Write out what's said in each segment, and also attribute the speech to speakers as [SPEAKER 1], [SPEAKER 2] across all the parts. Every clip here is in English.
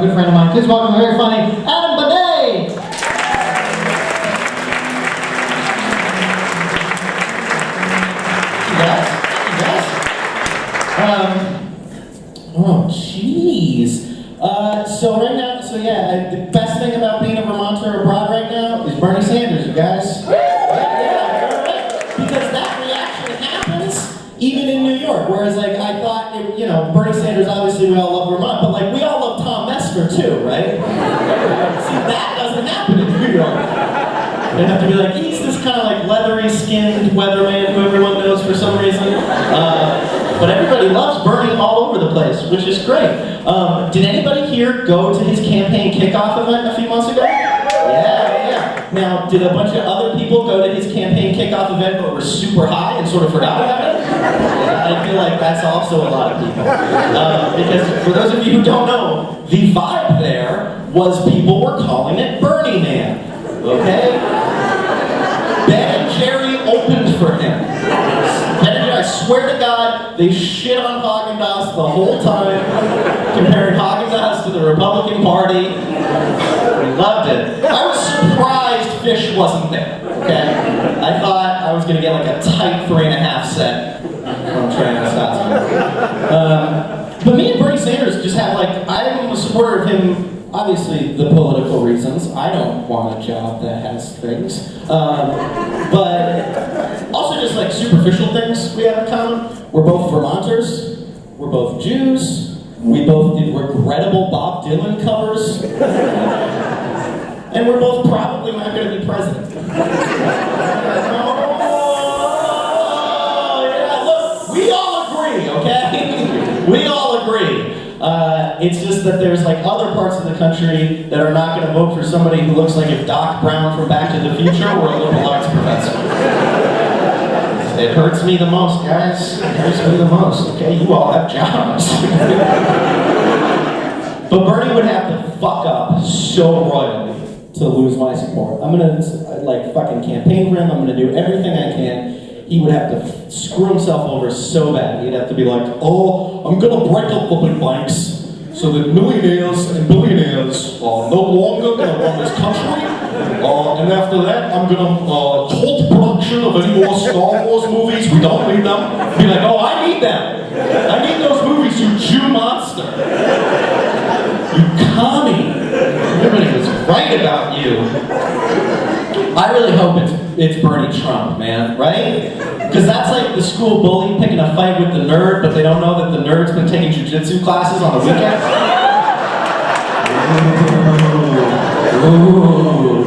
[SPEAKER 1] a good friend of mine. Please welcome the very funny Adam Bonet! Oh, jeez. So right now, the best thing about being a Vermonter abroad right now is Bernie Sanders, you guys. Because that reaction happens even in New York. Whereas, like, I thought, Bernie Sanders, obviously we all love Vermont, but, like, we all love Tom Messner too, right? See, that doesn't happen in New York. They have to be like, he's this kind of, like, leathery-skinned weatherman who everyone knows for some reason. But everybody loves Bernie all over the place, which is great. Did anybody here go to his campaign kickoff event a few months ago? Yeah. Now, did a bunch of other people go to his campaign kickoff event but were super high and sort of forgot about it? I feel like that's also a lot of people. Because for those of you who don't know, the vibe there was people were calling it Bernie Man. Okay? Ben and Jerry opened for him. I swear to God, they shit on Haagen-Dazs the whole time, comparing Haagen-Dazs to the Republican Party. We loved it. I was surprised Fish wasn't there, okay? I thought I was going to get like a tight 3.5 set from Trans-Tasman. But me and Bernie Sanders just have like, I'm a supporter of him, obviously the political reasons. I don't want a job that has things. But also just like superficial things we have in common. We're both Vermonters. We're both Jews. We both did regrettable Bob Dylan covers. And we're both probably not going to be president. Oh, yeah, look, we all agree, okay? We all agree. It's just that there's like other parts of the country that are not going to vote for somebody who looks like if Doc Brown from Back to the Future were a liberal arts professor. It hurts me the most, guys. It hurts me the most, okay? You all have jobs. But Bernie would have to fuck up so royally to lose my support. I'm gonna, like, fucking campaign for him. I'm gonna do everything I can. He would have to screw himself over so bad. He'd have to be like, oh, I'm gonna break up the big banks so that millionaires and billionaires are no longer gonna run this country. And after that, I'm gonna halt production of any more Star Wars movies. We don't need them. Be like, oh, I need them. I need those movies, you Jew monster. You commie. Everybody was right about you. I really hope it's Bernie Trump, man, right? Because that's like the school bully picking a fight with the nerd, but they don't know that the nerd's been taking jiu-jitsu classes on the weekends. Ooh.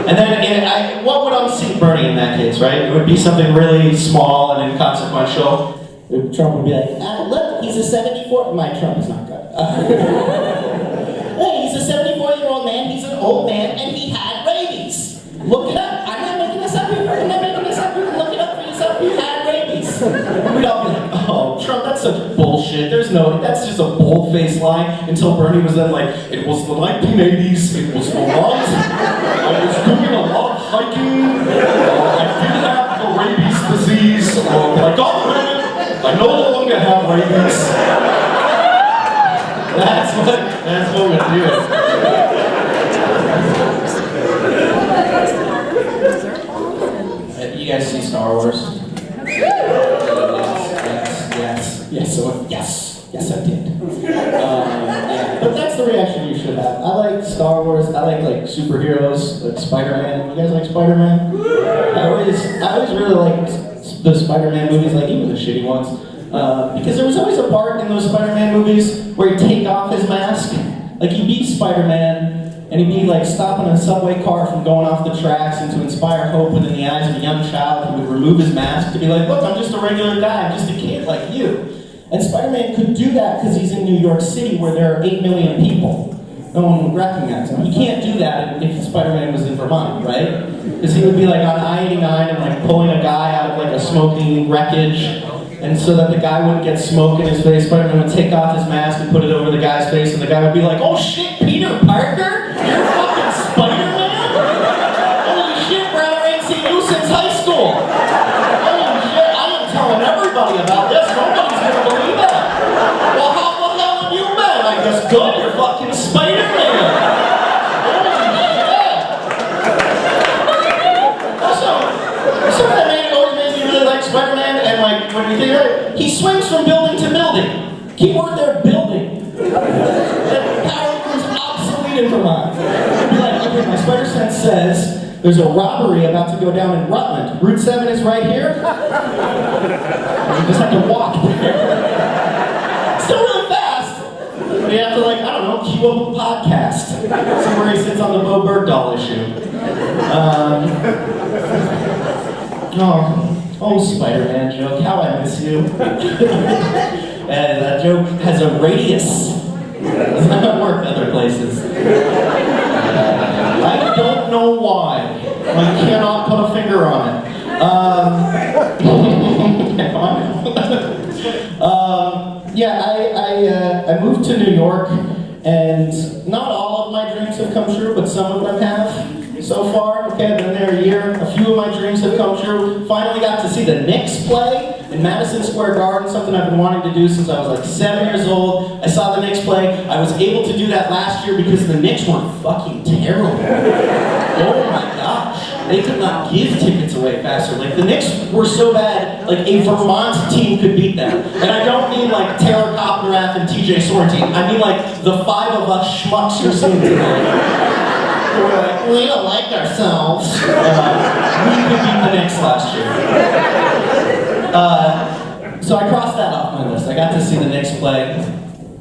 [SPEAKER 1] And then, what would unseat Bernie in that case, right? It would be something really small and inconsequential. Trump would be like, look, he's a 74... My Trump is not good. Hey, he's a 74-year-old man, he's an old man, and he had rabies. Look it up. I'm not making this up. You can look it up for yourself. He had rabies. We'd all be like, oh, Trump, that's such bullshit. That's just a bold-faced lie. Until Bernie was then like, it was the 1980s, it was Vermont. I was doing a lot of hiking. I did have the rabies disease. I got rid of it. I no longer have rabies. That's what we do. You guys see Star Wars? Yes, I did. Yeah. But that's the reaction you should have. I like Star Wars. I like superheroes, like Spider-Man. You guys like Spider-Man? I always really liked the Spider-Man movies, like even the shitty ones, because there was always a part in those Spider-Man movies where he'd take off his mask. Like he'd be Spider-Man. And he'd be like stopping a subway car from going off the tracks, and to inspire hope within the eyes of a young child, he would remove his mask to be like, look, I'm just a regular guy, I'm just a kid like you. And Spider-Man could do that because he's in New York City where there are 8 million people. No one would recognize him. You can't do that if Spider-Man was in Vermont, right? Because he would be like on I-89 and like pulling a guy out of like a smoking wreckage. And so that the guy wouldn't get smoke in his face, Spider-Man would take off his mask and put it over the guy's face, and the guy would be like, oh shit, Peter Parker? You're fucking Spider-Man? Holy shit, bro, I ain't seen you since high school. Holy shit, I am telling everybody about this. Nobody's gonna believe it. Well, how the hell have you been? I guess good, you're fucking Spider-Man. in Vermont. I'd be like, okay, my spider sense says there's a robbery about to go down in Rutland. Route 7 is right here. You just have to walk there. Still really fast. But you have to, like, I don't know, queue up a podcast. See where he sits on the Bo Bergdahl issue. Oh, Spider-Man joke, how I miss you. And that joke has a radius. Does not work other places. I don't know why. I cannot put a finger on it. I moved to New York, and not all of my dreams have come true, but some of them have so far. Okay, I've been there a year. A few of my dreams have come true. Finally got to see the Knicks play in Madison Square Garden, something I've been wanting to do since I was like 7 years old. I saw the Knicks play. I was able to do that last year because the Knicks were fucking terrible. Oh my gosh. They could not give tickets away faster. Like, the Knicks were so bad, like, a Vermont team could beat them. And I don't mean, like, Taylor Coppenrath and TJ Sorrentine. I mean, like, the five of us schmucks you're seeing today. We're like, we don't like ourselves. We could beat the Knicks last year. So I crossed that off my list. I got to see the Knicks play.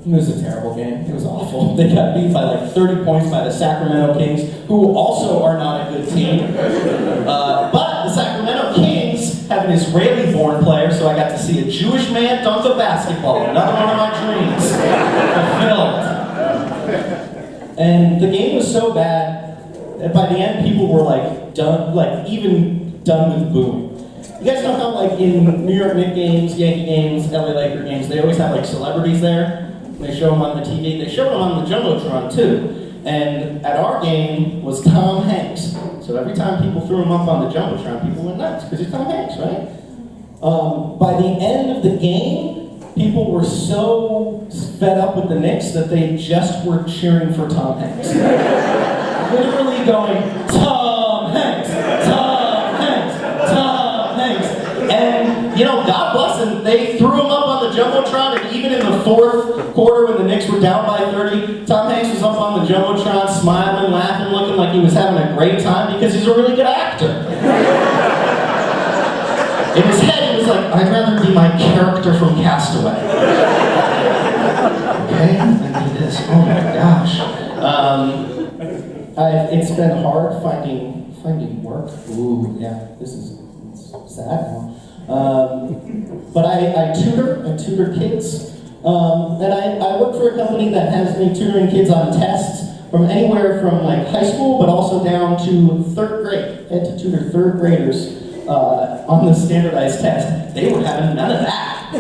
[SPEAKER 1] It was a terrible game. It was awful. They got beat by like 30 points by the Sacramento Kings, who also are not a good team. But the Sacramento Kings have an Israeli-born player, so I got to see a Jewish man dunk a basketball. Another one of my dreams fulfilled. And the game was so bad that by the end, people were like done, like even done with booing. You guys know how, like, in New York Knicks games, Yankee games, LA Laker games, they always have, like, celebrities there? They show them on the TV. They showed them on the Jumbotron, too. And at our game was Tom Hanks. So every time people threw him up on the Jumbotron, people went nuts, because he's Tom Hanks, right? By the end of the game, people were so fed up with the Knicks that they just were cheering for Tom Hanks. Literally going, Tom Hanks, Tom Hanks, Tom Hanks. And, you know, God bless them, they threw him up on the Jumbotron, and even in the fourth quarter when the Knicks were down by 30, Tom Hanks was up on the Jumbotron, smiling, laughing, looking like he was having a great time because he's a really good actor. In his head, he was like, I'd rather be my character from Castaway. Okay, I need this. Oh my gosh. It's been hard finding work. Ooh, yeah, this is sad now. But I tutor kids. And I work for a company that has me tutoring kids on tests from anywhere from like high school, but also down to third grade. I had to tutor third graders on the standardized test. They were having none of that.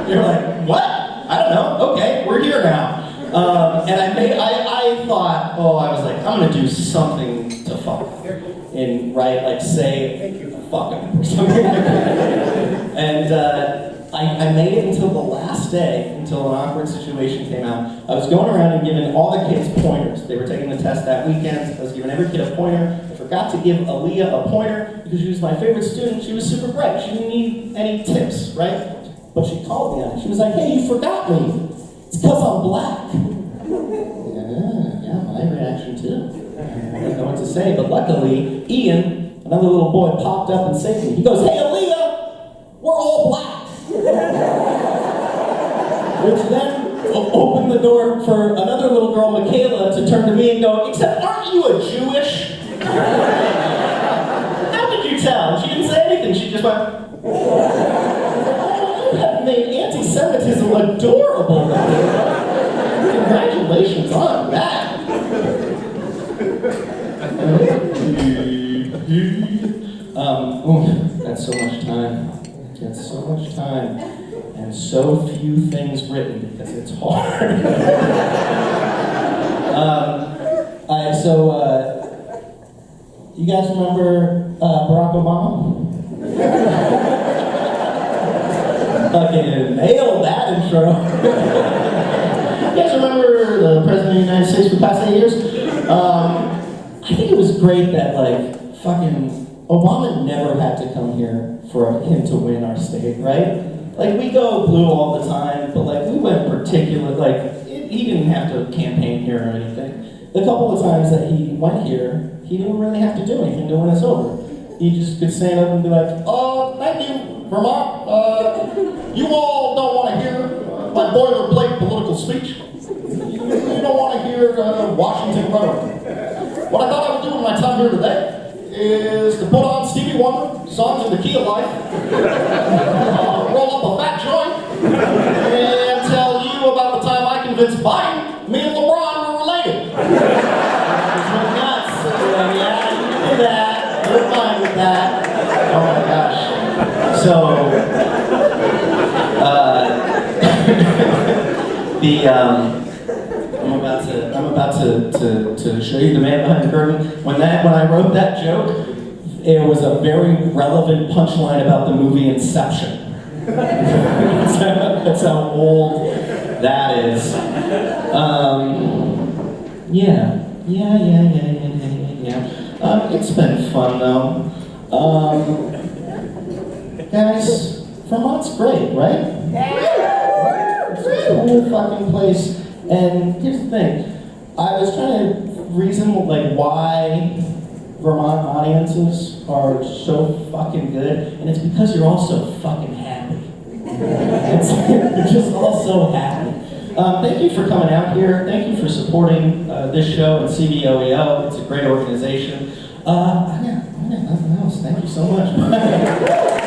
[SPEAKER 1] You're like, what? I don't know. Okay, we're here now. And I thought, I was like, I'm gonna do something to fuck and like say fuck him or something like that. And I made it until the last day, until an awkward situation came out. I was going around and giving all the kids pointers. They were taking the test that weekend. I was giving every kid a pointer. I forgot to give Aaliyah a pointer because she was my favorite student. She was super bright. She didn't need any tips, right? But she called me on it. She was like, hey, you forgot me. It's because I'm black. Yeah, my reaction too. I didn't know what to say, but luckily, Ian, another little boy, popped up and saved me. He goes, hey, Aaliyah, we're all black. Which then opened the door for another little girl, Michaela, to turn to me and go, except aren't you a Jewish? How did you tell? She didn't say anything. She just went, you have made anti-Semitism adorable. Congratulations on that. That's so much time. That's so much time. And so few things written because it's hard. You guys remember Barack Obama? Fucking nailed that intro. You guys remember the President of the United States for the past 8 years? I think it was great that, like, fucking Obama never had to come here for him to win our state, right? Like, we go blue all the time, but, like, we went particular, like, he didn't have to campaign here or anything. The couple of times that he went here, he didn't really have to do anything to win us over. He just could stand up and be like, thank you, Vermont. You all don't want to hear my boilerplate political speech. You don't want to hear Washington rhetoric. What I thought I would do in my time here today is to put on Stevie Wonder, Songs in the Key of Life, roll up a fat joint, and tell you about the time I convinced Biden me and LeBron were related. Nuts. Yeah, you can do that. You're fine with that. Oh my gosh. So, I'm about to show you the man behind the curtain. When I wrote that joke, it was a very relevant punchline about the movie Inception. That's how old that is. Yeah. It's been fun though. Guys, Vermont's great, right? It's a cool fucking place. And here's the thing. I was trying to reason like why Vermont audiences are so fucking good, and it's because you're all so fucking happy. You're just all so happy. Thank you for coming out here. Thank you for supporting this show and CVOEO. It's a great organization. I got nothing else. Thank you so much.